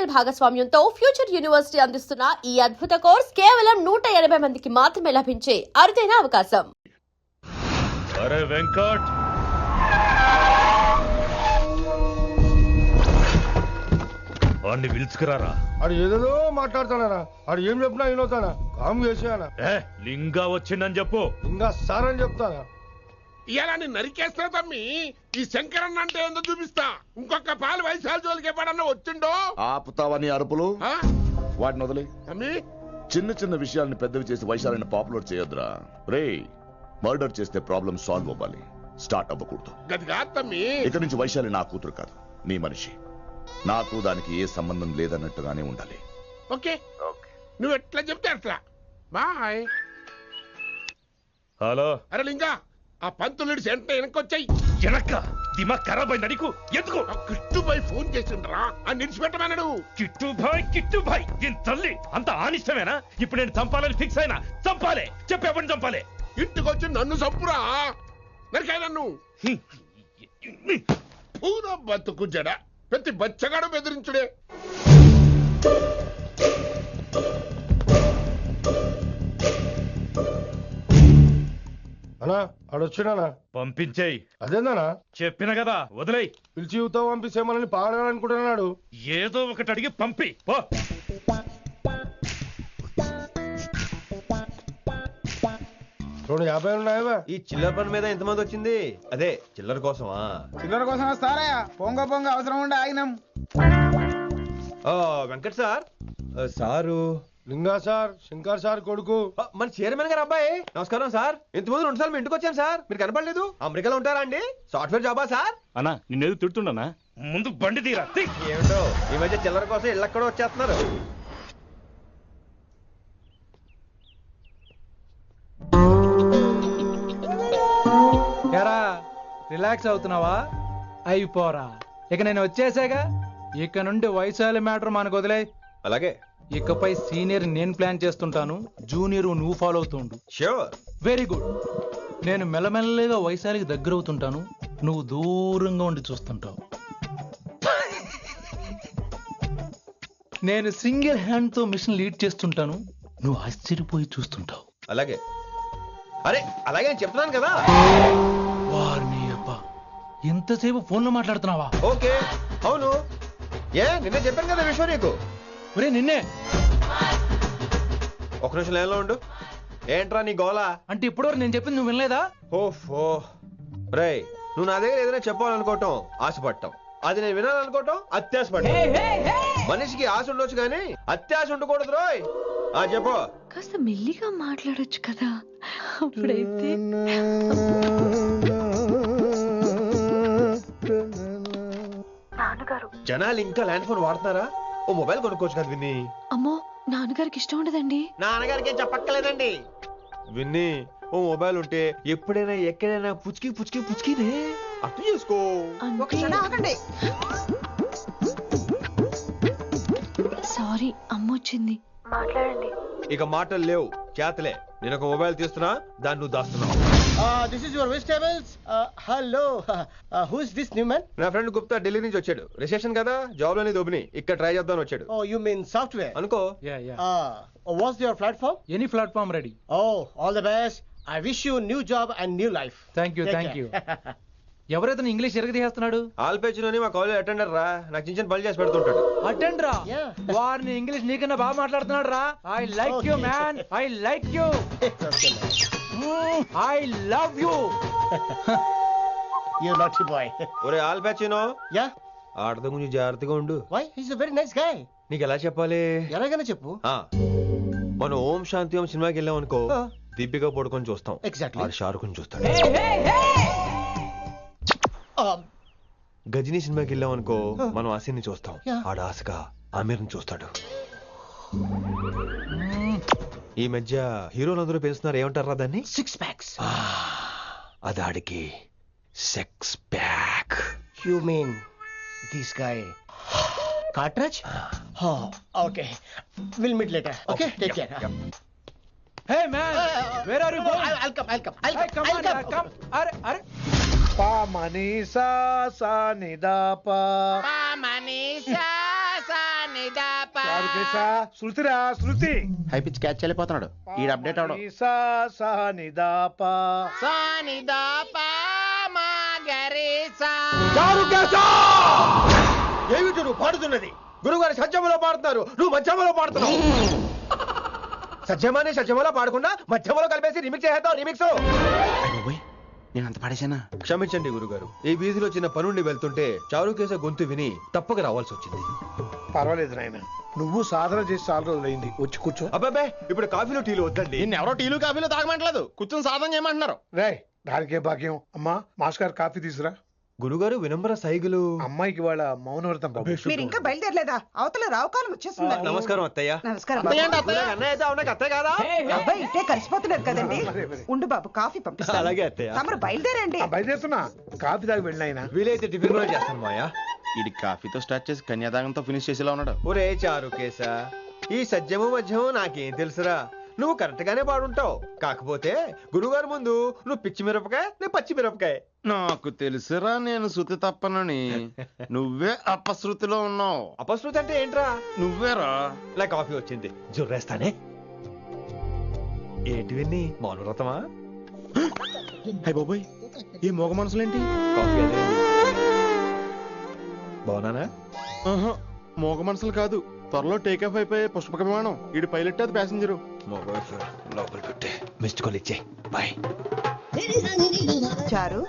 Digital భాగస్వామ్యంతో future university అందిస్తున్న ఈ అద్భుత కోర్స్ కేవలం 180 మందికి మాత్రమే లభించే అరుదైన అవకాశం. అరే వెంకట్, వాడిని పిలుచుకురారా. ఆడు ఏదేదో మాట్లాడతానా, ఆడు ఏం చెప్పినా వినవుతానా, కామ్ చేసేయనా. లింగా వచ్చిందని చెప్పు. ఇంకా సార్ అని చెప్తానా. ఇలా నరికేస్తా తమ్మి. ఈ శంకరన్న అంటే ఏందో చూపిస్తా. ఇంకొక పాలు వయసాల జోలికి ఎప్పుడన్నా వచ్చిండో ఆపుతావని అరుపులు వాటిని వదిలే. తమ్మి చిన్న చిన్న విషయాలను పెద్దవి చేసి వైశాలిని పాపులర్ చేయొద్దురా. రే, మర్డర్ చేస్తే ప్రాబ్లం సాల్వ్ అవ్వాలి, స్టార్ట్ అవ్వకూడదు. గది కాదు తమ్మి. ఇక నుంచి వైశాలి నా కూతురు కాదు, నీ మనిషి. నాకు దానికి ఏ సంబంధం లేదన్నట్టుగానే ఉండాలి. ఓకే, నువ్వు ఎట్లా చెప్తే అట్లా. బాయ్. హలో. అరే లింగా, ఆ పంతులుడి సెంటర్ వెనకొచ్చాయి. వెనక్క దిమాగ్ ఖరాబ్ అయింది నీకు. ఎందుకు? కిట్టుబాయ్ ఫోన్ చేసిండ్రా, అని నిడిచిపెట్టమన్నాడు. కిట్టుబాయ్ దీని తల్లి అంత ఆనిష్టమేనా? ఇప్పుడు నేను చంపాలని ఫిక్స్ అయినా. చంపాలే, చెప్పి ఎవరిని చంపాలే? ఇంటికొచ్చి నన్ను చంపురా. నరికాయ నన్ను. పూరా బతుకు జడ, ప్రతి బచ్చగాడు బెదిరించుడే. అనా ఆడొచ్చినానా? పంపించేయి. అదేందనా? చెప్పిన కదా, వదిలేయ్. పిలిచి యువత పంపిస్తేమని పాడాలనుకుంటున్నాడు. ఏదో ఒకటి అడిగి పంపి పో. రెండు 50 ఉన్నాయా? ఈ చిల్లర పని మీద ఎంతమంది వచ్చింది? అదే చిల్లర కోసమా? చిల్లర కోసం వస్తారా? పొంగ అవసరం ఉండే ఆగినాం. వెంకట్ సార్. సారు లింగా సార్, శంకర్ సార్ కొడుకు. మన చైర్మన్ గారు అబ్బాయి. నమస్కారం సార్. ఇంతకుముందు 2 సార్లు మీ ఇంటికి వచ్చాను సార్, మీరు కనపడలేదు. అమెరికాలో ఉంటారా అండి? సాఫ్ట్వేర్ జాబా సార్? అన్నా నిన్నేది తిడుతుండనా? ముందు బండి తీరా. ఏమిటో ఈ మధ్య చిల్లర కోసం ఇళ్ళక్కడ వచ్చేస్తున్నారు. రిలాక్స్ అవుతున్నావా? అయిపోరా, ఇక నేను వచ్చేసాగా. ఇక నుండి వైశాలి మ్యాటర్ మనకు వదిలే. అలాగే. ఇకపై సీనియర్ నేను ప్లాన్ చేస్తుంటాను, జూనియర్ నువ్వు ఫాలో అవుతుండు. ష్యూర్. Very good. నేను మెల్లమెల్లగా వైశాలికి దగ్గర అవుతుంటాను, నువ్వు దూరంగా ఉండి చూస్తుంటావు. నేను సింగిల్ హ్యాండ్ తో మిషన్ లీడ్ చేస్తుంటాను, నువ్వు ఆశ్చర్యపోయి చూస్తుంటావు. అలాగే. అరే అలాగే అని చెప్తున్నాను కదా. వారిని అబ్బా, ఎంతసేపు ఫోన్ లో మాట్లాడుతున్నావా? ఓకే, అవును. నిన్నే చెప్పాను కదా విశ్వ నీకు. ఒరే నిన్నే. ఒక నిమిషం లైన్లో ఉండు. ఏంట్రా నీ గోలా? అంటే ఇప్పటివరకు నేను చెప్పింది నువ్వు వినలేదా? ఓఫో రే, నువ్వు నా దగ్గర ఏదైనా చెప్పాలనుకోవటం ఆశపడటం, అది నేను వినాలనుకోవటం అత్యాశపడటం. మనిషికి ఆశ ఉండొచ్చు కానీ అత్యాశ ఉండకూడదు రోయ్. చెప్పు. కాస్త మెల్లిగా మాట్లాడొచ్చు కదా, అప్పుడైతే. జనాలు ఇంకా ల్యాండ్ ఫోన్ వాడుతున్నారా? ఓ మొబైల్ కొనుక్కోవచ్చు కదా విన్ని. అమ్మో, నాన్నగారికి ఇష్టం ఉండదండి. నాన్నగారికి ఏం చెప్పక్కర్లేదండి. విన్ని, ఓ మొబైల్ ఉంటే ఎప్పుడైనా ఎక్కడైనా పుచ్చుకినే అర్థం చేసుకో. సారీ, అమ్మ వచ్చింది. మాట్లాడండి. ఇక మాటలు లేవు, చేతలే. నేను ఒక మొబైల్ తీస్తున్నా, దాన్ని నువ్వు దాస్తున్నావు. This is your vegetables. Hello. Who is this new man? నా ఫ్రెండ్ గుప్తా ఢిల్లీ నుంచి వచ్చాడు. రిసెప్షన్ కదా, జాబ్ లోని దొబ్బిని ఇక్కడ ట్రై చేద్దామని వచ్చాడు. Oh, you mean software? అనుకో. What's your platform? Any platform ready. Oh, all the best. I wish you new job and new life. Thank you. ఎవరైతే ఇంగ్లీష్ ఎరగదీస్తున్నాడు? ఆల్పేచినోని మా కాలేజ్ అటెండర్ రా, నాకు చిన్న చిన్న పనులు చేసి పెడుతుంటాడు. అటెండరా? వారిని ఇంగ్లీష్ నీకన్నా బాగా మాట్లాడుతున్నాడు రా. I like you man, I like you, I love you. You naughty boy. ఒరే ఆల్పేచినో. Yeah. ఆడతో కొంచెం జాగ్రత్తగా ఉండు. Why? He's a very nice guy. నీకు ఎలా చెప్పాలి? ఎలాగైనా చెప్పు. మనం ఓం శాంతి ఓం సినిమాకి వెళ్ళాం అనుకో, దీపిక పడుకొని చూస్తాం. Exactly. ఆడు షారుఖ్ చూస్తాడు. గజనీ సినిమాకి వెళ్ళాం అనుకో, మనం ఆసిని చూస్తాం. ఆడు ఆశగా ఆమీర్ని చూస్తాడు. ఈ మధ్య హీరోలందరూ పెంచుతున్నారు, ఏమంటారా దాన్ని? 6 packs. అది ఆడికి sex pack. You mean this guy? Cartridge? Oh, okay. We'll meet later. Okay, take care. Hey man, where are you going? I'll come. Hey, come. Are. Pa manisa sa ni da pa. Pa manisa sa శృతిరా Shruti high pitch catch వెళ్ళిపోతున్నాడు ఈ update అవడం ఏమిటి నువ్వు పాడుతున్నది? గురుగారు సత్యములో పాడుతున్నారు, నువ్వు మధ్యమలో పాడుతున్నావు. సత్యమాని సత్యమలో పాడకుండా మధ్యమలో కలిపేసి remix చేస్తావు. రిమిక్స్ నేను అంత పాడేశానా? క్షమించండి గురుగారు, ఈ వీధిలో చిన్న పనుండి వెళ్తుంటే చారుకేశ గొంతు విని తప్పక రావాల్సి వచ్చింది. పర్వాలేదు నాయన, నువ్వు సాధన చేసి చాలా రోజులైంది, వచ్చి కూర్చో. అబ్బాబే ఇప్పుడు కాఫీలో టీలు వద్దండి. నిన్న ఎవరో టీలు కాఫీలు తాగమంటలేదు, కూర్చొని సాధన చేయమంటున్నారు. రే దానికే భాగ్యం. అమ్మా మాస్ గారు కాఫీ తీసురా. గురుగారు వినమ్ర సైగులు. అమ్మాయికి వాళ్ళ మౌనవ్రతం బాబు. మీరు ఇంకా బయలుదేరలేదా? అవతల రావుకాలం వచ్చేస్తుంది. నమస్కారం అత్తయ్య. నమస్కారం. అన్నయ్య అయితే అవునా అత్తయ్య కాదా? అబ్బాయి ఇట్టే కలిసిపోతున్నారు కదండి. ఉండు బాబు, కాఫీ పంపిస్తాను. అలాగే అత్తయ్య. తమరు బయలుదేరండి. బయలుదేరుతున్నా, కాఫీ తాగి వెళ్ళినాయన. వీలైతే టిఫిన్ కూడా చేస్తాను మాయా. ఇది కాఫీతో స్టార్ట్ చేసి కన్యాదానంతో ఫినిష్ చేసేలా ఉన్నాడు. ఒరే చారుకేశ, ఈ సత్యము మధ్యము నాకేం తెలుసురా? నువ్వు కరెక్ట్ గానే పాడుంటావు, కాకపోతే గురుగారు ముందు నువ్వు పిచ్చి మిరపకాయ, నేను పచ్చి మిరపకాయ. నాకు తెలుసురా నేను శృతి తప్పనని. నువ్వే అపశృతిలో ఉన్నావు. అపశృతి అంటే ఏంట్రా? నువ్వేరా. నా కాఫీ వచ్చింది, జుర్రేస్తానే. ఏంటి విన్ని మౌనవ్రతమా? హై బాబోయ్, ఈ మోగ మనసులేంటి? కాఫీ అదే. బాగున్నానా? మోగ మనసులు కాదు, త్వరలో టేక్ ఆఫ్ అయిపోయే పుష్పక విమానం. ఈడు పైలట్, అది ప్యాసింజరు. లోపల పెట్టే మిస్డ్ కాల్ ఇచ్చే. బాయ్. చారు,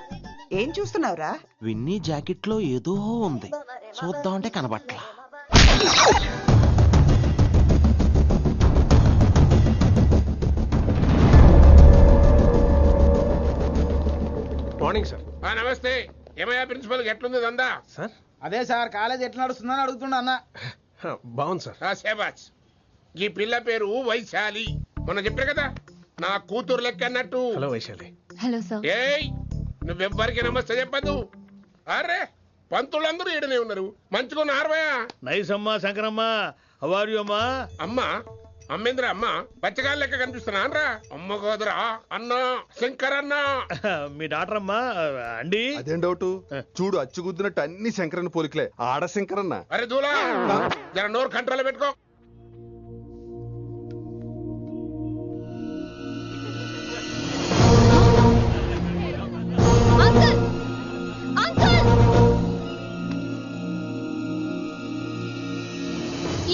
ఏం చూస్తున్నావురా? విన్నీ జాకెట్ లో ఏదో ఉంది, చూద్దామంటే కనబట్లా. Morning sir. నమస్తే. ఏమయ్యా ప్రిన్సిపల్ ఎట్లుంది దందా? సార్ అదే సార్, కాలేజ్ ఎట్లా నడుస్తుందని అడుగుతున్నా అన్న. బాగుంది సార్. శేబాజ్. ఈ పిల్ల పేరు వైశాలి. మొన్న చెప్పారు కదా, నా కూతురు లెక్క అన్నట్టు. హలో వైశాలి. Hello sir. ఏయ్, నువ్వెవ్వరికి నమస్తే చెప్పదు. అరే పంతులందరూ ఈడనే ఉన్నారు, మంచుకున్న ఆర్వయా. నైస్ అమ్మా శంకరమ్మ. హౌ అమ్మా? అమ్మా అమ్మేంద్ర అమ్మ పచ్చగాళ్ళ లెక్క కనిపిస్తున్నా అనరా? అమ్మ కాదురా అన్న, శంకరన్న. మీ డాక్టర్ అమ్మా అండి. అదేం డౌట్? చూడు అచ్చుగుద్దినట్టు అన్ని శంకరన్న పోలికలే. ఆడ శంకరన్న. అరే దూలా, జర నోరు కంట్రోల్ పెట్టుకో.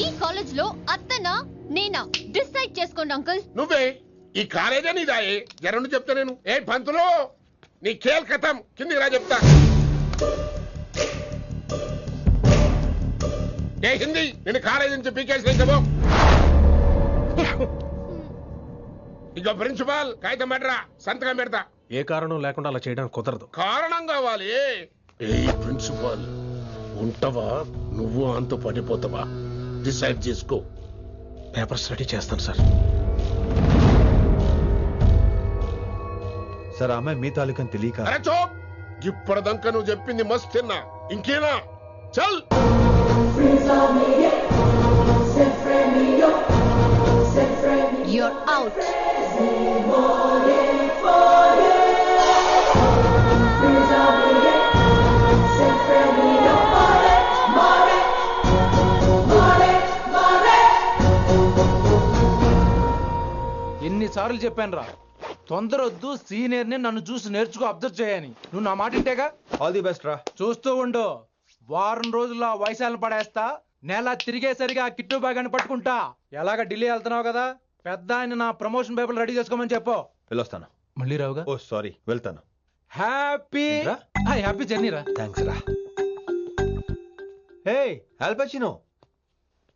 ఈ కాలేజ్ లో అత్తనా నేనా డిసైడ్ చేసుకోండి అంకుల్. నువ్వే ఈ కాలేజే నీదాయే. జరండు చెప్తా నేను. ఏ పంతులు, నీ ఖేల్ కథం, కిందికి రా చెప్తా. ఏ హిందీ, నేను కాలేజీ నుంచి పీకేసి ఇంకబో. ఇక ప్రిన్సిపాల్ కాగితం పట్టరా, సంతకం పెడతా. ఏ కారణం లేకుండా అలా చేయడానికి కుదరదు. కారణం కావాలి. ఏ ప్రిన్సిపాల్ ఉంటావా, నువ్వు అంత పడిపోతావా? డిసైడ్ చేసుకో. పేపర్ స్టడీ చేస్తాను సార్. సార్ ఆమె మీ తాలూకని తెలియక. అరే చోప్, ఇప్పటిదాకా నువ్వు చెప్పింది మస్తు తిన్నా, ఇంకేనా? చల్. You're out. ఎన్నిసార్లు చెప్పాను రా, తొందరొద్దు, సీనియర్ ని నన్ను చూసి నేర్చుకో, అబ్జర్వ్ చేయని. నువ్వు నా మాట ఇంటేగా? ఆల్ ది బెస్ట్ రా. చూస్తూ ఉండు, వారం రోజుల్లో వయసాలను పడేస్తా. నెల తిరిగేసరిగా కిట్టు బాగాని పట్టుకుంటా. ఎలాగ ఢిల్లీ వెళ్తున్నావు కదా, పెద్ద ఆయన నా ప్రమోషన్ పేపర్ రెడీ చేసుకోమని చెప్పు. వెళ్ళొస్తాను. మళ్ళీ రావుగా? ఓ సారీ, వెళ్తాను. హ్యాపీ హ్యాపీ జర్నీ రా. థ్యాంక్స్ రా. హే ఆల్పచినో,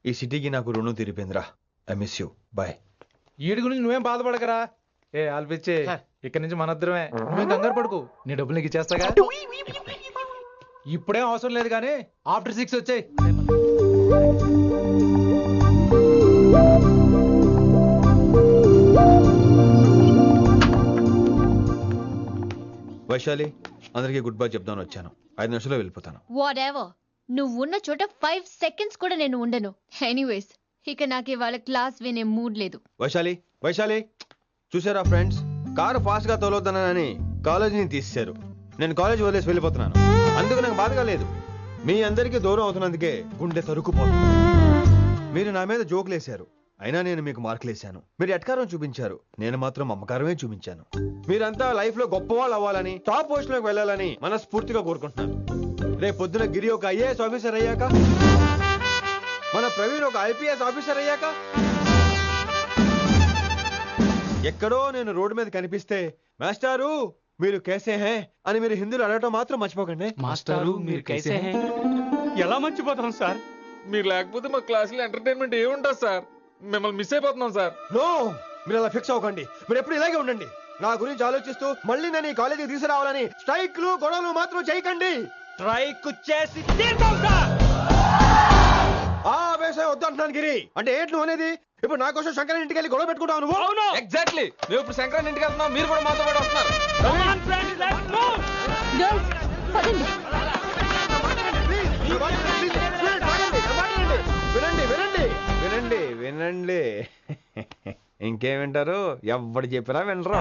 ఈ సిటీకి నాకు రుణం తీరిపోయిందిరా. I miss you. బాయ్. ఈడి గురించి నువ్వేం బాధపడకరా. ఏ ఆల్పిచ్చే, ఇక్కడి నుంచి మనద్దరమే. నువ్వేం కంగారు పడుకు, నీ డబ్బులు నీకు ఇచ్చేస్తాగా. ఇప్పుడేం అవసరం లేదు కానీ ఆఫ్టర్ 6 వచ్చాయి. వైశాలి, అందరికీ గుడ్ బై చెప్దామని వచ్చాను. 5 నిమిషాల్లో వెళ్ళిపోతాను. వాట్ ఎవర్, నువ్వు ఉన్న చోట 5 సెకండ్స్ కూడా నేను ఉండను. ఎనీవేస్, ఇక నాకు ఇవాళ క్లాస్ వినే మూడ్ లేదు. వైశాలి, వైశాలి, చూసారా ఫ్రెండ్స్, కారు ఫాస్ట్ గా తోలొద్దనని కాలేజీని తీసేశారు. నేను కాలేజీ వదిలేసి వెళ్ళిపోతున్నాను. అందుకు నాకు బాధగా లేదు. మీ అందరికీ దూరం అవుతున్నందుకే గుండె తరుక్కుపోతుంది. మీరు నా మీద జోకులేశారు, అయినా నేను మీకు మార్కులేశాను. మీరు ఎట్కారం చూపించారు, నేను మాత్రం అమ్మకారమే చూపించాను. మీరంతా లైఫ్ లో గొప్ప వాళ్ళు అవ్వాలని, టాప్ పొజిషన్ లోకి వెళ్ళాలని మనస్ఫూర్తిగా కోరుకుంటున్నాను. రేపు పొద్దున గిరి ఒక ఐఏఎస్ ఆఫీసర్ అయ్యాక, మన ప్రవీణ్ ఒక ఐపీఎస్ ఆఫీసర్ అయ్యాక, ఎక్కడో నేను రోడ్డు మీద కనిపిస్తే మాస్టారు మీరు కేసే హే అని మీరు హిందీలో అడగటం మాత్రం మర్చిపోకండి. మాస్టారు మీరు కైసే హై? ఎలా మర్చిపోతాం సార్? మీరు లేకపోతే మా క్లాసులో ఎంటర్టైన్మెంట్ ఏముంటుంది సార్? మిమ్మల్ని మిస్ అయిపోతున్నాం సార్. నో, మీరు అలా ఫిక్స్ అవ్వకండి. మీరు ఎప్పుడు ఇలాగే ఉండండి. నా గురించి ఆలోచిస్తూ మళ్ళీ నేను ఈ కాలేజీకి తీసుకురావాలని స్ట్రైక్లు గొడవలు మాత్రం చేయకండి. స్ట్రైక్ చేసి తీర్థం సార్. ఆ ఆవేశం వద్దు అంటున్నాను గిరి. అంటే ఏంటి నువ్వు అనేది? ఇప్పుడు నా కోసం శంకర్ ఇంటికి వెళ్ళి గొడవ పెట్టుకుంటావు నువ్వు? అవును, ఎగ్జాక్ట్లీ. మేము ఇప్పుడు శంకరాన్ని ఇంటికి వెళ్తున్నాం, మీరు కూడా మాతో పాటు వస్తున్నారు. వినండి వినండి వినండి వినండి. ఇంకేం వింటారు? ఎవడు చెప్పినా వినరు.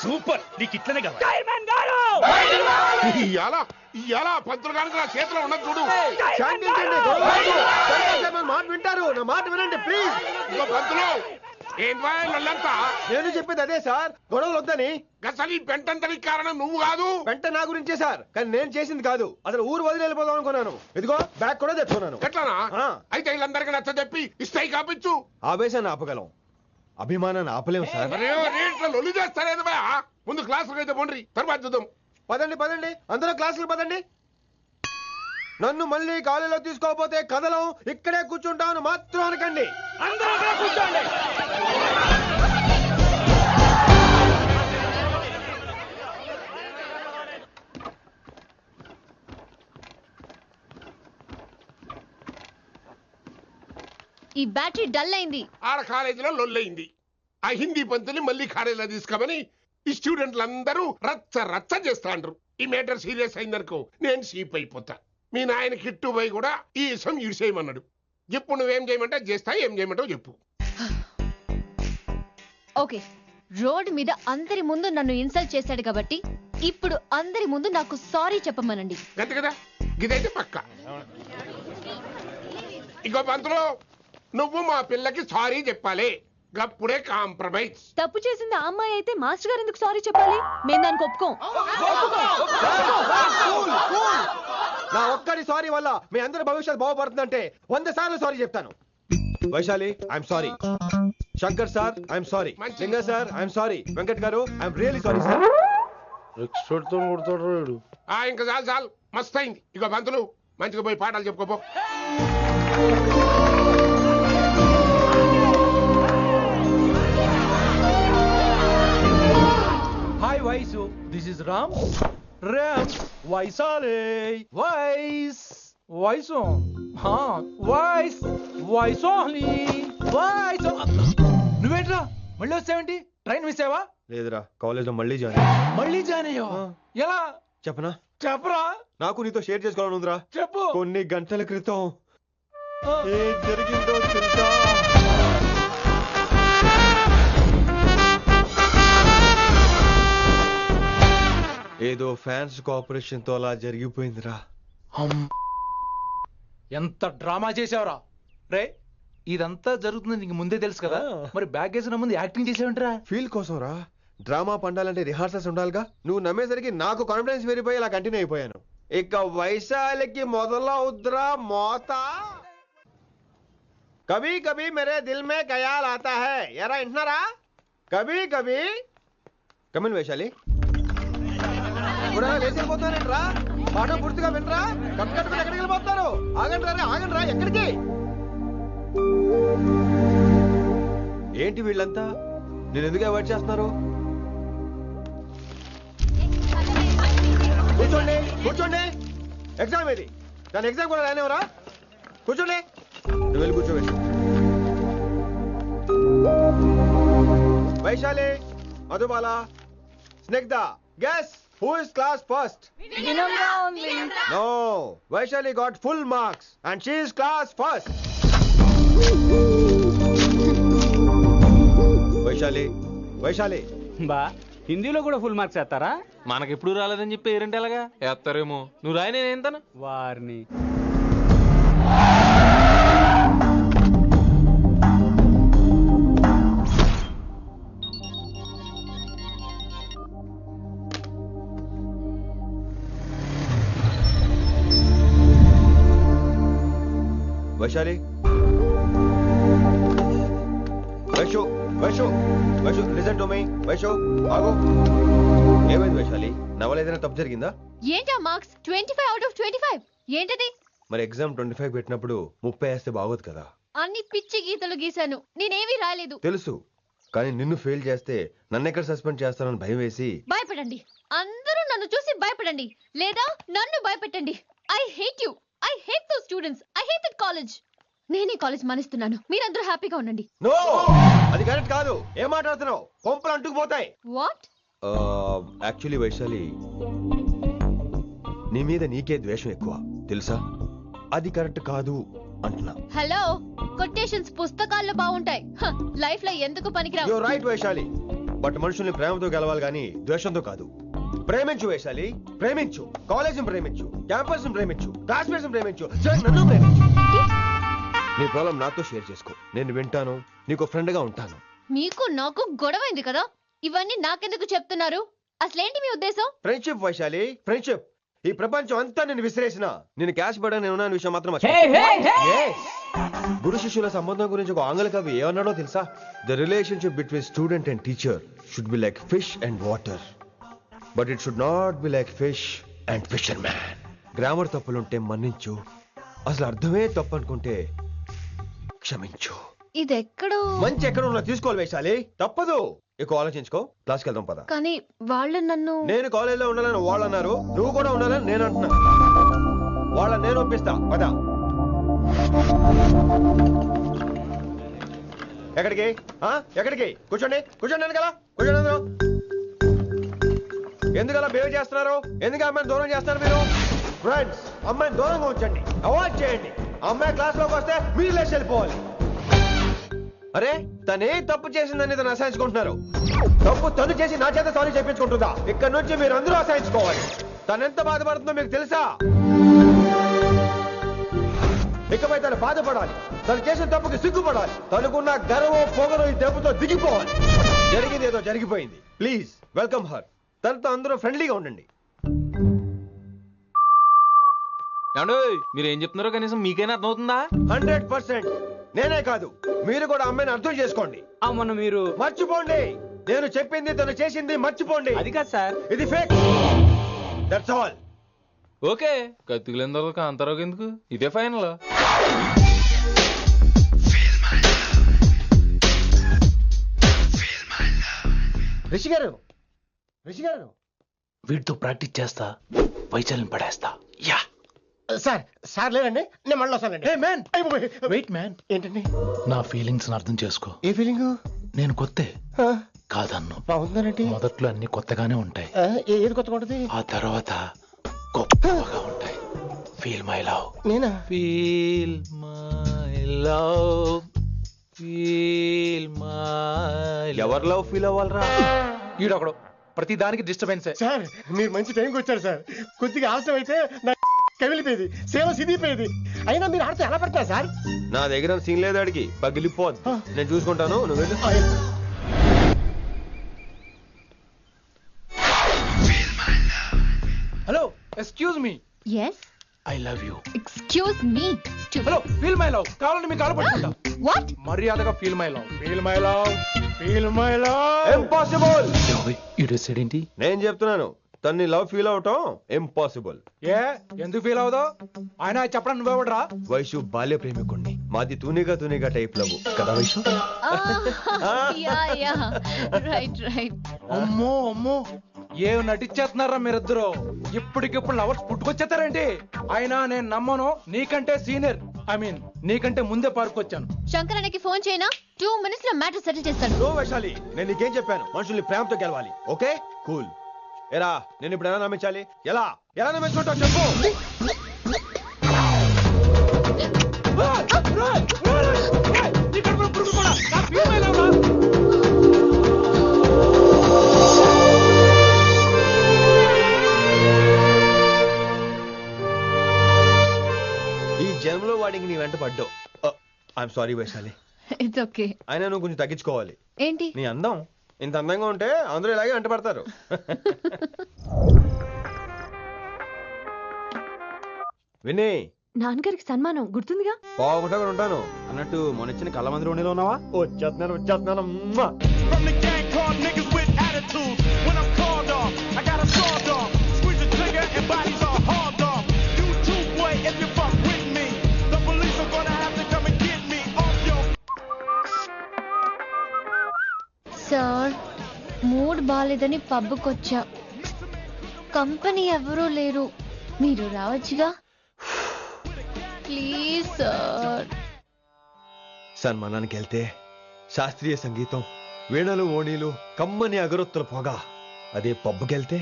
సూపర్, నీకు ఇట్లనే కావాలి. ఇవాళ పంతులు గారికి నా చేతిలో ఉన్నది చూడు. శాంతించండి, గొడవ వద్దు. శంకర్ సార్ మాట వింటారు, నా మాట వినండి ప్లీజ్. ఇగో పంతులు, ఏం వాళ్ళంతా నేను చెప్పేది అదే సార్, గొడవలు వద్దని. అసలు ఈ పెంటంతనికి కారణం నువ్వు కాదు. వెంట నా గురించే సార్, కానీ నేను చేసింది కాదు. అసలు ఊరు వదిలి వెళ్ళిపోదాం అనుకున్నాను. ఇదిగో బ్యాగ్ కూడా తెచ్చుకున్నాను. ఎట్లానా? ఆ. అయితే వీళ్ళందరికీ నచ్చ చెప్పి ఇస్తాయి కాపించు. ఆవేశాన్ని ఆపగలం, అభిమానాన్ని ఆపలేము సార్. రేట్లు లొల్లి చేస్తారేది బా. ముందు క్లాసులకు అయితే పోండి, తర్వాత చూద్దాం. పదండి పదండి, అందరూ క్లాసులు పదండి. నన్ను మళ్ళీ కాలేజీలో తీసుకోకపోతే కదలం, ఇక్కడే కూర్చుంటామని మాత్రం అనకండి. కూర్చోండి. ఈ బ్యాటరీ డల్ అయింది. ఆడ కాలేజీలో లొల్లయింది. ఆ హిందీ పంతుని మళ్ళీ కాలేజీలో తీసుకోమని ఈ స్టూడెంట్లందరూ రచ్చ రచ్చ చేస్తాండ్రు. ఈ మేటర్ సీరియస్ అయిందనుకో నేను సీప్ అయిపోతా. మీ నాయన కిట్టు పోయి కూడా ఈ విషయం ఇడిసేయమన్నాడు. ఇప్పుడు నువ్వేం చేయమంటే చేస్తా, ఏం చేయమంటావు చెప్పు. ఓకే, రోడ్ మీద అందరి ముందు నన్ను ఇన్సల్ట్ చేశాడు కాబట్టి ఇప్పుడు అందరి ముందు నాకు సారీ చెప్పమనండి. అంతే కదా, ఇదైతే పక్క. ఇంకో పంతులు, నువ్వు మా పిల్లకి సారీ చెప్పాలి. గప్పుడే కాంప్రమైజ్. తప్పు చేసింది ఆ అమ్మాయి అయితే మాస్టర్ గారు ఎందుకు సారీ చెప్పాలి? మేము దానికి ఒప్పుకోం. నా ఒక్కడి సారీ వల్ల మీ అందరి భవిష్యత్తు బాగుపడుతుందంటే 100 సార్లు సారీ చెప్తాను. Vaishali, I'm sorry. Shankar sir, I'm sorry. లింగ సార్, ఐఎమ్ సారీ. వెంకట్ గారు, ఐఎమ్ రియల్లీ సారీ సార్. ఇంకా చాలు చాలు, మస్తు అయింది. ఇగో పంతులు, మంచిగా పోయి పాఠాలు చెప్పుకోపో. Hi Vaisu, this is Ram. Ram వైసాలే. వైస్ వైసు, వైస్ వైసోహ్లీ వైస్. నువ్వేంట్రా మళ్ళీ వచ్చావేంటి? ట్రైన్ మిస్ అయ్యావా? లేదురా, కాలేజ్ లో మళ్ళీ జాయిన్. మళ్ళీ జాయిన్ అయ్యావా? ఎలా చెప్పనా? చెప్పరా. నాకు నీతో షేర్ చేసుకోవాలని ఉందిరా. చెప్పు. కొన్ని గంటల క్రితం ఏం జరిగిందో తెలుసా? ఏదో ఫ్యాన్స్ కోఆపరేషన్ తో అలా జరిగిపోయిందిరా. ఎంత డ్రామా చేసావురా రే. ఇదంతా జరుగుతుంది నీకు ముందే తెలుసు కదా, మరి బ్యాగ్ వేసిన ముందు యాక్టింగ్ చేసావంటరా? ఫీల్ కోసం రా. డ్రామా పండాలంటే రిహార్సల్స్ ఉండాలిగా. నువ్వు నమ్మేసరికి నాకు కాన్ఫిడెన్స్ పెరిగిపోయి ఇలా కంటిన్యూ అయిపోయాను. ఇక వైశాలికి మొదలవుద్రా మోత. కభీ కభీ మేరే దిల్ మే ఖయాల్ ఆతా హై. ఎరా వింటున్నారా? కభీ కభీ. కమిన్ వైశాలి. లేచిపోతానంట్రా, పాఠం పూర్తిగా వినరా? కట్టుకట్టుకుని ఎక్కడికి వెళ్ళిపోతారు? ఆగండి రా, ఆగండి రా. ఎక్కడికి? ఏంటి వీళ్ళంతా నేను ఎందుకు అవాయిడ్ చేస్తున్నారు? కూర్చోండి కూర్చోండి. ఎగ్జామ్ ఏది? దాని ఎగ్జామ్ కూడా రానివరా? కూర్చోండి. నువ్వు వెళ్ళి కూర్చోవేసి. Vaishali, Madhubala, Snigdha, guess who is class first? No, Vaishali got full marks and she is class first. Vaishali బా హిందీలో కూడా ఫుల్ మార్క్స్ వేస్తారా? మనకెప్పుడు రాలేదని చెప్పి ఏరంటే ఎలాగా వేస్తారేమో. నువ్వు రాయి, నేను ఏంతను వారిని Vaishali, Vaishu listen to me. Vaishu ఆగు. ఏమైంది వైశాలి? నవల ఏదైనా తప్పు జరిగిందా? ఏంటా మార్క్స్ 25 out of 25? ఏంటది? మరి ఎగ్జామ్ 25 పెట్టినప్పుడు 30 వేస్తే బాగోదు కదా. అన్ని పిచ్చి గీతలు గీశాను, నేనేమీ రాలేదు. తెలుసు, కానీ నిన్ను ఫెయిల్ చేస్తే నన్ను ఎక్కడ సస్పెండ్ చేస్తానని భయం వేసి. భయపడండి, అందరూ నన్ను చూసి భయపడండి, లేదా నన్ను భయపెట్టండి. I hate you, I hate those students, I hate that college. నేనే కాలేజ్ మానేస్తున్నాను, మీరందరూ హ్యాపీగా ఉండండి. నో, అది కరెక్ట్ కాదు. ఏం మాట్లాడుతున్నావు? కొంపలు అంటుకుపోతాయి. వాట్? యాక్చువల్లీ వైశాలి, నీ మీద నీకే ద్వేషం ఎక్కువ తెలుసా? అది కరెక్ట్ కాదు అంటున్నా. హలో, కొటేషన్స్ పుస్తకాల్లో బాగుంటాయి, లైఫ్ లో ఎందుకు పనికిరావు. యు రైట్ వైశాలి, బట్ మనుషుల్ని ప్రేమతో గెలవాలి గానీ ద్వేషంతో కాదు. ప్రేమించు వైశాలి, ప్రేమించు. కాలేజీని ప్రేమించు, క్యాంపస్ ప్రేమించు, క్లాస్మేట్స్ ప్రేమించు, నన్ను ప్రేమించు. నీ ప్రాబ్లం నాతో షేర్ చేసుకో, నేను వింటాను, నీకు ఫ్రెండ్ గా ఉంటాను. మీకు నాకు గొడవైంది కదా, ఇవన్నీ నాకెందుకు చెప్తున్నారు? అసలేంటి మీ ఉద్దేశం? Friendship Vaishali, friendship. ఈ ప్రపంచం అంతా నేను విసిరేసిన నేను క్యాష్ పడా నేను ఉన్న విషయం మాత్రం గురు శిష్యుల సంబంధం గురించి ఒక ఆంగ్ల కవి ఏమన్నాడో తెలుసా? The relationship between student and teacher should be like fish and water, but it should not be like fish and fisherman. Grammar తప్పులుంటే మన్నించు, అసలు అర్థమే తప్పు అనుకుంటే క్షమించు. ఇది ఎక్కడో మంచి ఎక్కడ ఉన్నా తీసుకోవాలి వైశాలి, తప్పదు. ఎక్కువ ఆలోచించుకో, క్లాస్కి వెళ్దాం పద. కానీ వాళ్ళు నన్ను, నేను కాలేజీలో ఉండాలని వాళ్ళు అన్నారు, నువ్వు కూడా ఉండాలని నేను అంటున్నా. వాళ్ళని నేను ఒప్పిస్తా, పద. ఎక్కడికి? ఎక్కడికి? కూర్చోండి, కూర్చోండి కదా, కూర్చోండి అందరూ. ఎందుకలా బిహేవ్ చేస్తున్నారు? ఎందుకు అమ్మాయిని దూరం చేస్తున్నారు మీరు? ఫ్రెండ్స్, అమ్మాయిని దూరంగా ఉంచండి, అవాయిడ్ చేయండి. అమ్మాయి క్లాస్ లోకి వస్తే మీరు లేచి వెళ్ళిపోవాలి. అరే, తనే తప్పు చేసిందని తను అసహించుకుంటున్నారు. తప్పు తను చేసి నా చేత సారీ చెప్పించుకుంటుందా? ఇక్కడ నుంచి మీరు అందరూ అసహించుకోవాలి. తనెంత బాధపడుతుందో మీకు తెలుసా? ఇకపై తను బాధపడాలి, తను చేసిన తప్పుకి సిగ్గుపడాలి, తనకున్న గర్వం పొగరు ఈ దెబ్బతో దిగిపోవాలి. జరిగింది ఏదో జరిగిపోయింది. Please welcome her. తనతో అందరూ ఫ్రెండ్లీగా ఉండండి. మీరు ఏం చెప్తున్నారో కనీసం మీకైనా అర్థమవుతుందా? 100%. నేనే కాదు, మీరు కూడా అమ్మాయిని అర్థం చేసుకోండి. అవును, మీరు మర్చిపోండి. నేను చెప్పింది తను చేసింది మర్చిపోండి. అది కాదు సార్, ఇది ఫేక్. That's all. ఓకే, కత్తిలేని తర్వాత అంతరోగ ఎందుకు? ఇదే ఫైనల్. రిషి గారు, రిషి గారు, వీటితో ప్రాక్టీస్ చేస్తా, వైశాలిని పడేస్తా. యా సార్, సార్ లేదండి, నేను మళ్ళీ వస్తానండి. వెయిట్ మ్యాన్, ఏంటండి? నా ఫీలింగ్స్ అర్థం చేసుకో. ఏ ఫీలింగ్? నేను కొత్తే కాదన్ను. బాగుందండి. మొదట్లో అన్ని కొత్తగానే ఉంటాయి, ఏది కొత్తగా ఉంటుంది? ఆ తర్వాత గొప్పగా ఉంటాయి. Feel my love. నేనా? Feel my love, feel my. ఎవరి లవ్ ఫీల్ అవ్వాలరా? ఈడొకడు ప్రతి దానికి డిస్టర్బెన్స్. సార్, మీరు మంచి టైంకి వచ్చారు సార్. కొద్దిగా ఆలస్యం అయితే నా కవిలిపోయేది, సేవ సిదిపోయేది. అయినా మీరు ఆడితే ఎలా పడతారు సార్? నా దగ్గర సీన్ లేదు, అడిగి పగిలిపోద్ది. నేను చూసుకుంటాను, నువ్వు వెళ్ళు. Hello, excuse me. Yes, I love you. Excuse me. Hello, feel my love. కావాలంటే మీకు కాలు పట్టుకుంటా. వాట్? మర్యాదగా feel my love, feel my love, feel my love. Impossible. ఏంటి? నేను చెప్తున్నాను, తన్ని లవ్ ఫీల్ అవటం ఇంపాసిబుల్. ఏ, ఎందుకు ఫీల్ అవుదో? ఆయన చెప్పడం నువ్వెవడరా? వైషు బాల్య ప్రేమికుణ్ణి, మాది తూనిగా టైప్ లవ్ కదా వైషు? Right right. అమ్మో అమ్మో, ఏం నటించేస్తున్నారా మీరిద్దరు? ఇప్పటికిప్పుడు లవర్స్ పుట్టుకొచ్చేస్తారేంటి? అయినా నేను నమ్మను. నీకంటే సీనియర్, ఐ మీన్ నీకంటే ముందే పార్కొచ్చాను. శంకరన్నకి ఫోన్ చేయనా? 2 minutes లో మ్యాటర్ సెటిల్ చేస్తాను. నో వైశాలి, నేను నీకేం చెప్పాను? మనుషుల్ని ప్రేమతో గెలవాలి. Okay cool. ఎరా నేను ఇప్పుడు ఎలా నమ్మించాలి? ఎలా ఎలా నమ్మించుకుంటావు చెప్పు. ఈ జన్మలో వాడికి నీ వెంట పడ్డావు. I'm sorry Vaishali. It's okay. అయినా నువ్వు కొంచెం తగ్గించుకోవాలి. ఏంటి? నీ అందం ఇంత అందంగా ఉంటే అందరూ ఇలాగే వెంట పడతారు. విన్నీ, నాన్నగారికి సన్మానం గుర్తుందిగా? బాగుంటా ఉంటాను అన్నట్టు మొన్న ఇచ్చిన కళ్ళ మందిరం ఉండేలో ఉన్నావా? వచ్చేస్తున్నాను. సార్, మూడ్ బాలేదని పబ్కొచ్చా. కంపెనీ ఎవరూ లేరు, మీరు రావచ్చుగా. Please sir. సన్మానానికి వెళ్తే శాస్త్రీయ సంగీతం, వీణలు, ఓణీలు, కమ్మని అగరొత్తుల పొగ. అదే పబ్కెళ్తే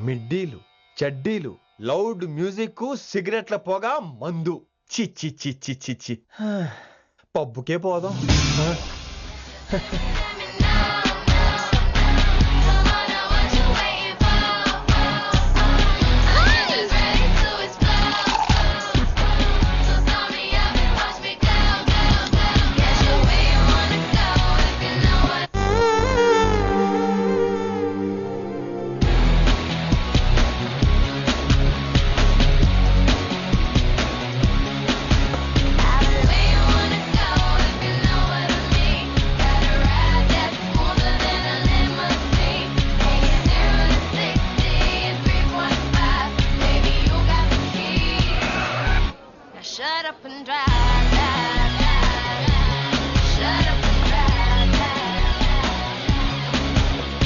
మిడ్డీలు, చడ్డీలు, లౌడ్ మ్యూజిక్, సిగరెట్ల పొగ, మందు. చిచ్చి చిచ్చి చిచ్చి. పబ్బుకే పోదాం. Shut up and drive, drive, drive. Shut up and drive, drive.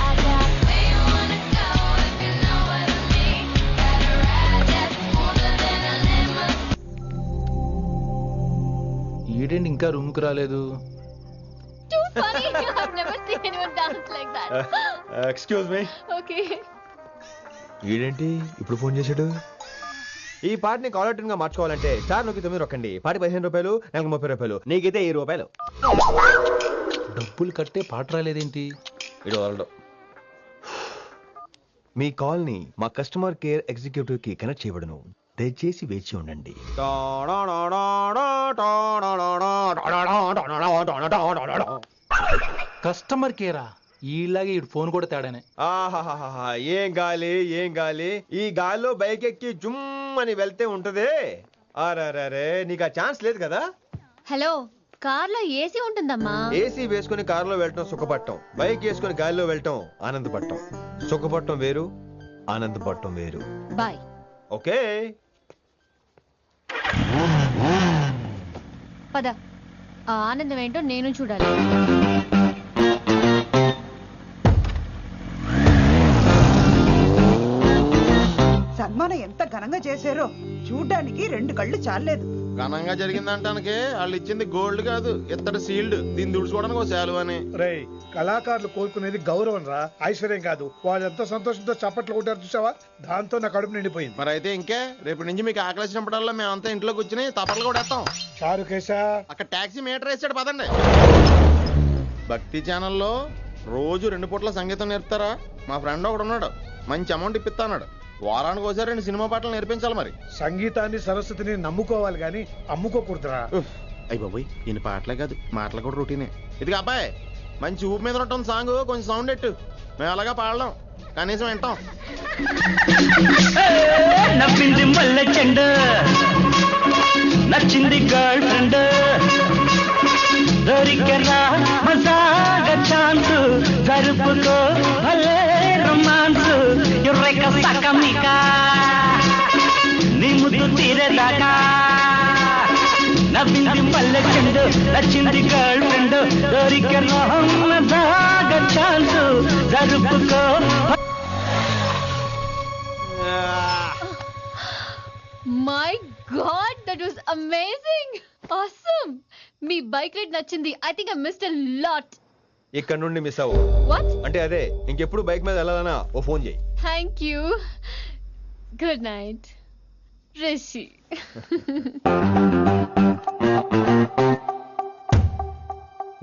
I got where you wanna go if you know what I mean. Got a ride that's smoother than a lemon. ఈడేంటి ఇంకా room కు రాలేదు? Too funny. I've never seen anyone dance like that. Excuse me. Okay. ఈడేంటి ఇప్పుడు phone చేశాడు? ఈ పాటని caller tune గా మార్చుకోవాలంటే స్టార్ నొక్కి 9 రొక్కండి. పాటి 15 రూపాయలు, నాకు 30 రూపాయలు, నీకైతే 10 రూపాయలు. డబ్బులు కట్టే పాట రాలేదేంటి? ఇడు వదలడు. మీ కాల్ ని మా కస్టమర్ కేర్ ఎగ్జిక్యూటివ్ కి కనెక్ట్ చేయబడును. దయచేసి వేచి ఉండండి. కస్టమర్ కేరా? ఈలాగే ఇటు ఫోన్ కూడా తేడానే. ఆహాహాహా, ఏం గాలి ఏం గాలి. ఈ గాలిలో బైక్ ఎక్కి జుమ్ అని వెళ్తే ఉంటదే. అరే నీకు ఆ ఛాన్స్ లేదు కదా. హలో, కార్లో ఏసీ ఉంటుందమ్మా. ఏసీ వేసుకుని కారులో వెళ్ళటం సుఖపట్టం, బైక్ వేసుకుని గాలిలో వెళ్ళటం ఆనందపట్టం. సుఖపట్టం వేరు, ఆనందపట్టం వేరు. బాయ్. ఓకే పద, ఆ ఆనందం ఏంటో నేను చూడాలి. సన్మానం ఎంత ఘనంగా చేశారో చూడ్డానికి 2 కళ్ళు చాలేదు. ఘనంగా జరిగిందంటానికి వాళ్ళు ఇచ్చింది గోల్డ్ కాదు, ఇత్తడి సీల్డ్. దీన్ని దుడుచుకోవడానికి ఒక శాలువ అని. రేయ్, కళాకారులు కోరుకునేది గౌరవం రా, ఐశ్వర్యం కాదు. వాళ్ళు ఎంతో సంతోషంతో చప్పట్లు కొట్టారు చూసావా, దాంతో నా కడుపు నిండిపోయింది. మరి అయితే ఇంకే, రేపటి నుంచి మీకు ఆకలి వచ్చినప్పుడల్లా మేమంతా ఇంట్లో కూర్చుని తప్పట్లు కూడా వేస్తాం. చారు కేశా, అక్కడ టాక్సీ మీటర్ వేసాడు, పదండి. భక్తి ఛానల్లో రోజు 2 పూట్ల సంగీతం నేర్పుతారా? మా ఫ్రెండ్ ఒకడు ఉన్నాడు, మంచి అమౌంట్ ఇప్పిస్తాడు. వారానికి ఒకసారి 2 సినిమా పాటలు నేర్పించాలి. మరి సంగీతాన్ని సరస్వతిని నమ్ముకోవాలి గాని అమ్ముకోకూడదురా. అయ్యి బాబోయ్, ఈయన పాటలే కాదు మాటలు కూడా రొటీనే. ఇదిగా అబ్బాయి, మంచి ఊపు మీద ఉంటుంది సాంగ్, కొంచెం సౌండ్ ఎట్టు. మేము అలాగా పాడలేం, కనీసం వింటాం. నవ్వింది మల్లె చెండు, నచ్చింది గర్ల్ ఫ్రెండ్, దొరికెరా మజాగ ఛాన్స్, జరుపుకో భలే రొమాన్స్, ఎర్రెక సకమిక నీ ముద్దు తీరేదాకా. నవ్వింది మల్లె చెండు, నచ్చింది గర్ల్ ఫ్రెండ్, దొరికెరా మజాగ ఛాన్స్, జరుపుకో. My God, that was amazing! Awesome! మీ బైక్ రైడ్ నచ్చింది. I think I missed a lot. ఇక్కడ నుండి మిస్ అవ్వు. వాట్? అంటే అదే ఇంకెప్పుడు బైక్ మీద వెళ్ళాలన్నా ఓ ఫోన్ చేయి. Thank you. Good night Rishi.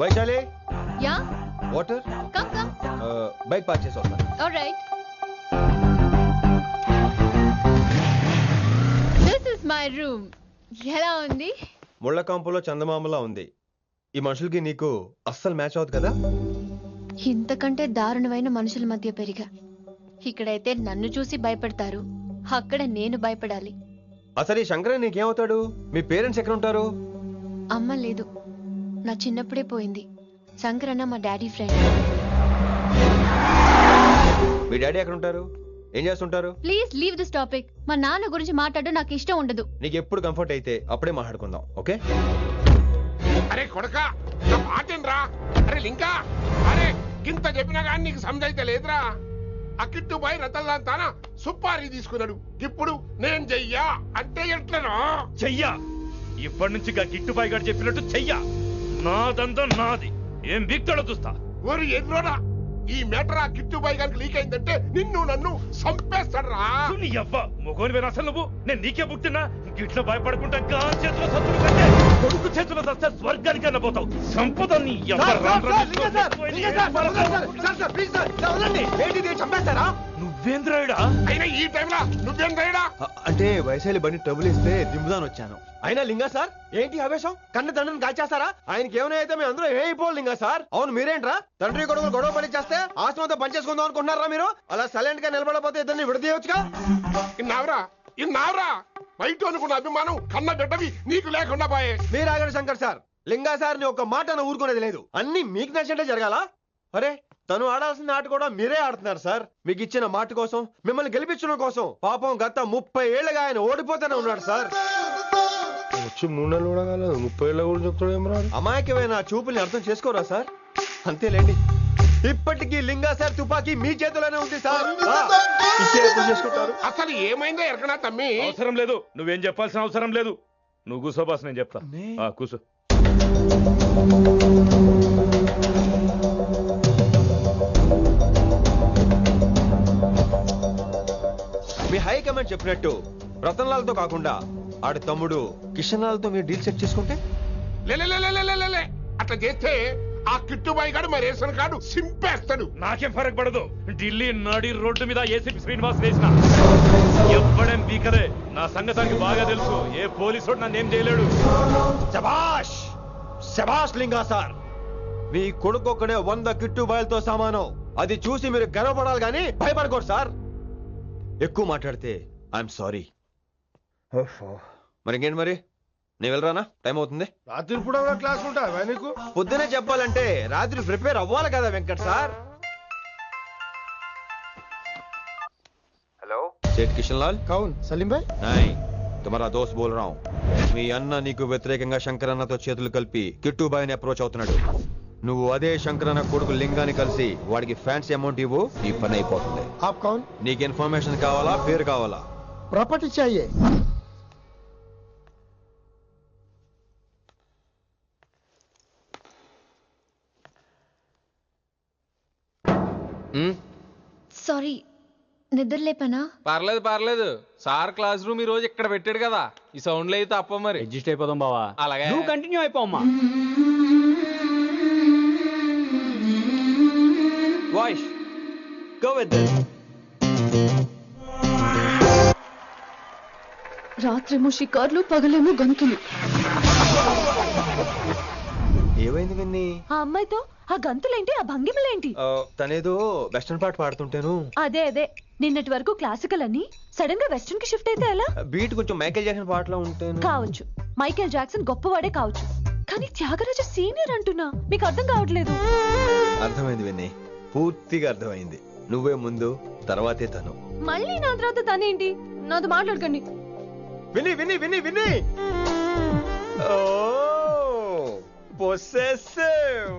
Vaishali, yeah water. Come come. Bike park చేసి వస్తాను. Alright. This is my room. ఎలా ఉంది? ముళ్ళ కాంపులో చందమామలా ఉంది. ఈ మనుషులకి నీకు అస్సలు మ్యాచ్ అవుతుంది కదా. ఇంతకంటే దారుణమైన మనుషుల మధ్య పెరిగా. ఇక్కడైతే నన్ను చూసి భయపడతారు, అక్కడ నేను భయపడాలి. అసలు ఈ శంకరన్ నీకేమవుతాడు? మీ పేరెంట్స్ ఎక్కడ ఉంటారు? అమ్మ లేదు, నా చిన్నప్పుడే పోయింది. శంకరన్న మా డాడీ ఫ్రెండ్. మీ డాడీ ఎక్కడ ఉంటారు? ఏం చేస్తుంటారు? Please leave this topic. మా నాన్న గురించి మాట్లాడడం నాకు ఇష్టం ఉండదు. నీకు ఎప్పుడు కంఫర్ట్ అయితే అప్పుడే మాట్లాడుకుందాం, ఓకే? అరే కొడకా, నా మాటేనరా? అరే లింకా, అరే గింత చెప్పినా కానీ నీకు సమజైతే లేదురా. ఆ కిట్టుబాయి రతల్లాన్ తానా సుపారీ తీసుకున్నాడు. ఇప్పుడు నేను చెయ్యా అంటే ఎట్లనో చెయ్యా. ఇప్పటి నుంచి కిట్టుబాయి గారు చెప్పినట్టు చెయ్యా. నాదంతా నాది. ఏం బిక్తాడో చూస్తా. ఓరి ఎర్రోడా, ఈ మేటర్ ఆ కిట్టుబాయి గారికి లీక్ అయిందంటే నిన్ను నన్ను చంపేస్తాడరా. నీ అబ్బా మొగోని వేరు అసలు నువ్వు. నేను నీకే పుట్టినా గిట్ల భయపడుకుంటా గాన్ చేతిలో సత్తులు కంటే కొడుకు చేతిలో సస్తే స్వర్గానికి అన్న పోతావు. సంపద నీ చంపేస్తారా? నువ్వేంద్రాయుడా? అయినా ఈ టైంలో నువ్వేంద్రాయుడా? అంటే వైశాలి బండి ట్రబుల్ ఇస్తే దింపుదాని వచ్చాను. అయినా లింగా సార్ ఏంటి ఆవేశం? కన్న తండ్రిని కాల్చేస్తారా? ఆయనకి ఏమైనా అయితే మేము అందరూ ఏమైపోవాలి లింగా సార్. అవును మీరేంట్రా తండ్రి కొడుకులు గొడవ పని చేస్తే ఆస్తంతో పనిచేసుకుందాం అనుకుంటున్నారా మీరు? అలా సైలెంట్ గా నిలబడపోతే ఇద్దరిని విడదీయవచ్చుగా. ఇన్నావురా బయట అనుకున్న అభిమానం కన్న బిడ్డవి నీకు లేకుండా పోయే. మీరు ఆగండి శంకర్ సార్. లింగా సార్ ని ఒక మాట ఊరుకునేది లేదు. అన్ని మీకు నచ్చినట్టే జరగాల. అరే తను ఆడాల్సిన ఆట కూడా మీరే ఆడుతున్నారు సార్. మీకు ఇచ్చిన మాట కోసం, మిమ్మల్ని గెలిపించడం కోసం పాపం గత 30 ఏళ్ళగా ఆయన ఓడిపోతూనే ఉన్నాడు సార్. వచ్చి 3 నెలలు కూడా కాలేదు, 30 ఏళ్ళ కూడా చెప్తాడు. అమాయకమైన చూపుల్ని అర్థం చేసుకోరా సార్? అంతేలేండి. ఇప్పటికీ లింగా సార్ తుపాకీ మీ చేతిలోనే ఉంది సార్. చేసుకుంటారు. అసలు ఏమైందో ఎరకనా తమ్మి? అవసరం లేదు, నువ్వేం చెప్పాల్సిన అవసరం లేదు. నువ్వు కూసో బాస్, నేను చెప్తా. కూసో. మీ హైకమాండ్ చెప్పినట్టు రతన్లాల్తో కాకుండా ఆడి తమ్ముడు కిషన్ లాల్తో మీరు డీల్ సెట్ చేసుకుంటే? లే అట్లా చేస్తే ఆ కిట్టుబాయి గారు మరి రేషన్ కార్డు సింపేస్తాడు. నాకేం ఫరక్ పడదు. ఢిల్లీ నడి రోడ్డు మీద ఏసీపీ శ్రీనివాస్ వేసిన ఎవ్వడేం బీకలే. నా సంగతానికి బాగా తెలుసు. ఏ పోలీసు నన్నేం చేయలేడు. శభాష్ శభాష్ లింగా సార్. మీ కొడుకొక్కడే 100 కిట్టుబాయిలతో సమానం. అది చూసి మీరు గర్వపడాలి కానీ భయపడకూడదు సార్. ఎక్కువ మాట్లాడితే ఐఎమ్ సారీ. మరి ఇంకేంటి మరి? నేను వెళ్ళరానా? టైం అవుతుంది. రాత్రి కూడా క్లాస్ ఉంటా నీకు? పొద్దునే చెప్పాలంటే రాత్రి ప్రిపేర్ అవ్వాలి కదా వెంకట్ సార్. హలో సేठ కిషన్ లాల్. కౌన్? సలీం భాయ్. नहीं तुम्हारा दोस्त बोल रहा हूँ. మీ అన్న నీకు వ్యతిరేకంగా శంకరన్నతో చేతులు కలిపి కిట్టుబాయిని అప్రోచ్ అవుతున్నాడు. నువ్వు అదే శంకరన్న కొడుకు లింగాన్ని కలిసి వాడికి ఫ్యాన్సీ అమౌంట్ ఇవ్వు, ఈ పని అయిపోతుంది. आप कौन? నీకు ఇన్ఫర్మేషన్ కావాలా, పేరు కావాలా? प्रॉपर्टी चाहिए. సారీ, నిద్ర లేపనా? పర్లేదు. సార్ క్లాస్ రూమ్ ఈ రోజు ఇక్కడ పెట్టాడు కదా, ఈ సౌండ్లు అయితే తప్ప మరి అడ్జస్ట్ అయిపోదాం బావా. అలాగే నువ్వు కంటిన్యూ అయిపోమ్మా. Voice go with this. రాత్రేమో షికార్లు, పగలేమో గంతులు. ఏమైంది విన్ని? ఆ అమ్మాయితో ఆ గంతులేంటి, ఆ భంగిమలేంటి? తనేదో వెస్టర్న్ పాట పాడుతుంటేను. అదే నిన్నటి వరకు క్లాసికల్ అని సడన్ గా వెస్టర్న్ కి షిఫ్ట్ అయితే ఎలా? బీట్ కొంచెం మైకేల్ జాక్సన్ పాటలో ఉంటేను. కావచ్చు, మైకేల్ జాక్సన్ గొప్పవాడే కావచ్చు, కానీ త్యాగరాజ సీనియర్ అంటున్నా. మీకు అర్థం కావట్లేదు. అర్థమైంది విన్ని, పూర్తిగా అర్థమైంది. నువ్వే ముందు, తర్వాతే తను. మళ్ళీ నా తర్వాత తనేంటి? నాతో మాట్లాడకండి. విన్ని ఓ పొసెసివ్.